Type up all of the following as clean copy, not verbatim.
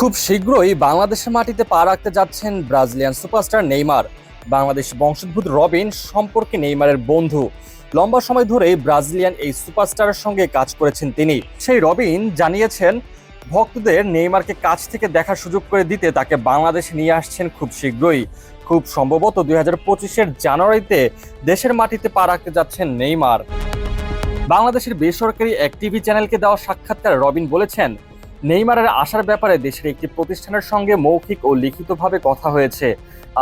খুব শীঘ্রই বাংলাদেশের মাটিতে পা রাখতে যাচ্ছেন ব্রাজিলিয়ান সুপারস্টার নেইমার। বাংলাদেশ বংশোদ্ভূত রবিন সম্পর্কে নেইমারের বন্ধু। লম্বা সময় ধরে ব্রাজিলিয়ান এই সুপারস্টারের সঙ্গে কাজ করেছেন তিনি। সেই রবিন জানিয়েছেন, ভক্তদের নেইমারকে কাছ থেকে দেখার সুযোগ করে দিতে তাকে বাংলাদেশে নিয়ে আসছেন খুব শীঘ্রই। খুব সম্ভবত 2025-এর জানুয়ারিতে দেশের মাটিতে পা রাখতে যাচ্ছেন নেইমার। বাংলাদেশের বেসরকারি এক টিভি চ্যানেলকে দেওয়া সাক্ষাৎকারে রবিন বলেছেন, নেইমারের আসার ব্যাপারে দেশের একটি প্রতিষ্ঠানের সঙ্গে মৌখিক ও লিখিতভাবে কথা হয়েছে।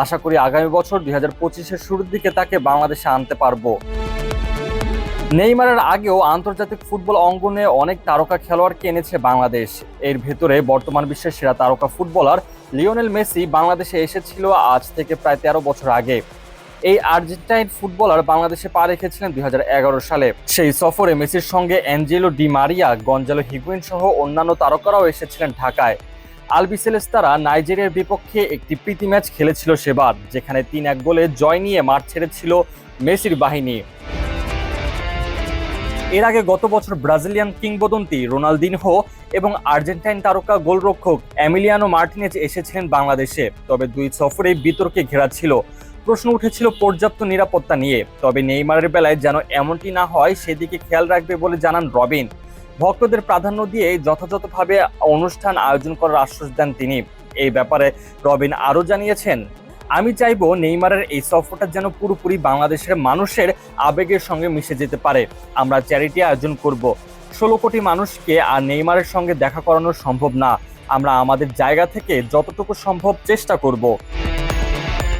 আশা করি আগামী বছর 2025-এর শুরুর দিকে তাকে বাংলাদেশে আনতে পারবো। নেইমারের আগেও আন্তর্জাতিক ফুটবল অঙ্গনে অনেক তারকা খেলোয়াড়কে এনেছে বাংলাদেশ। এর ভেতরে বর্তমান বিশ্বের সেরা তারকা ফুটবলার লিওনেল মেসি বাংলাদেশে এসেছিল আজ থেকে প্রায় 13 বছর আগে। এই আর্জেন্টাইন ফুটবলার বাংলাদেশে পা রেখেছিলেন 2011 সালে। সেই সফরে মেসির সঙ্গে Angelo Di Maria, Gonzalo Higuain সহ অন্যান্য তারকারাও এসেছিলেন ঢাকায়। আলবিসেলেস্তারা নাইজেরিয়ার বিপক্ষে একটি প্রীতি ম্যাচ খেলেছিল সেবার, যেখানে 3-1 গোলে জয় নিয়ে মাঠ ছেড়েছিল মেসির বাহিনী। এর আগে গত বছর ব্রাজিলিয়ান কিংবদন্তি রোনালদিনহো এবং আর্জেন্টাইন তারকা গোলরক্ষক এমিলিয়ানো মার্টিনেজ এসেছিলেন বাংলাদেশে। তবে দুই সফরেই বিতর্কে ঘেরা ছিল। প্রশ্ন উঠেছিল পর্যাপ্ত নিরাপত্তা নিয়ে। তবে নেইমারের বেলায় যেন এমনটি না হয় সেদিকে খেয়াল রাখবে বলে জানান রবিন। ভক্তদের প্রাধান্য দিয়ে যথাযথভাবে অনুষ্ঠান আয়োজন করার আশ্বাস দেন তিনি। এই ব্যাপারে রবিন আরও জানিয়েছেন, আমি চাইবো নেইমারের এই সফরটা যেন পুরোপুরি বাংলাদেশের মানুষের আবেগের সঙ্গে মিশে যেতে পারে। আমরা চ্যারিটি আয়োজন করব। 16 কোটি মানুষকে আর নেইমারের সঙ্গে দেখা করানো সম্ভব না। আমরা আমাদের জায়গা থেকে যতটুকু সম্ভব চেষ্টা করব।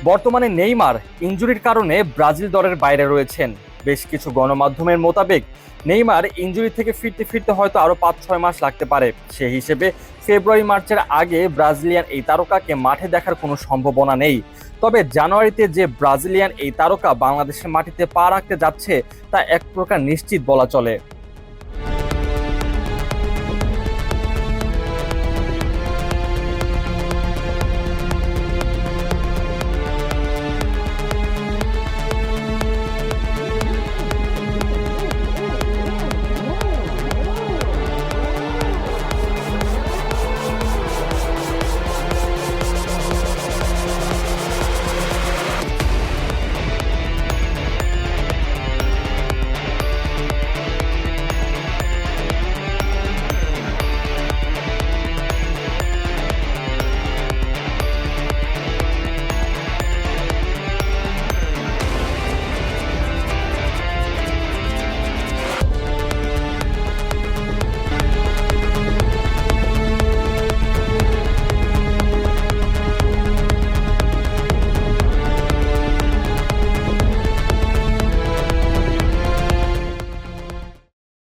বর্তমানে নেইমার ইনজুরির কারণে ব্রাজিল দলের বাইরে রয়েছেন। বেশ কিছু গণমাধ্যমের মোতাবেক নেইমার ইনজুরি থেকে ফিরতে হয়তো আরো 5-6 মাস লাগতে পারে। সেই হিসেবে ফেব্রুয়ারি-মার্চের আগে ব্রাজিলিয়ান এই তারকাকে মাঠে দেখার কোনো সম্ভাবনা নেই। তবে জানুয়ারিতে যে ব্রাজিলিয়ান এই তারকা বাংলাদেশের মাটিতে পা রাখতে যাচ্ছে তা এক প্রকার নিশ্চিত বলা চলে।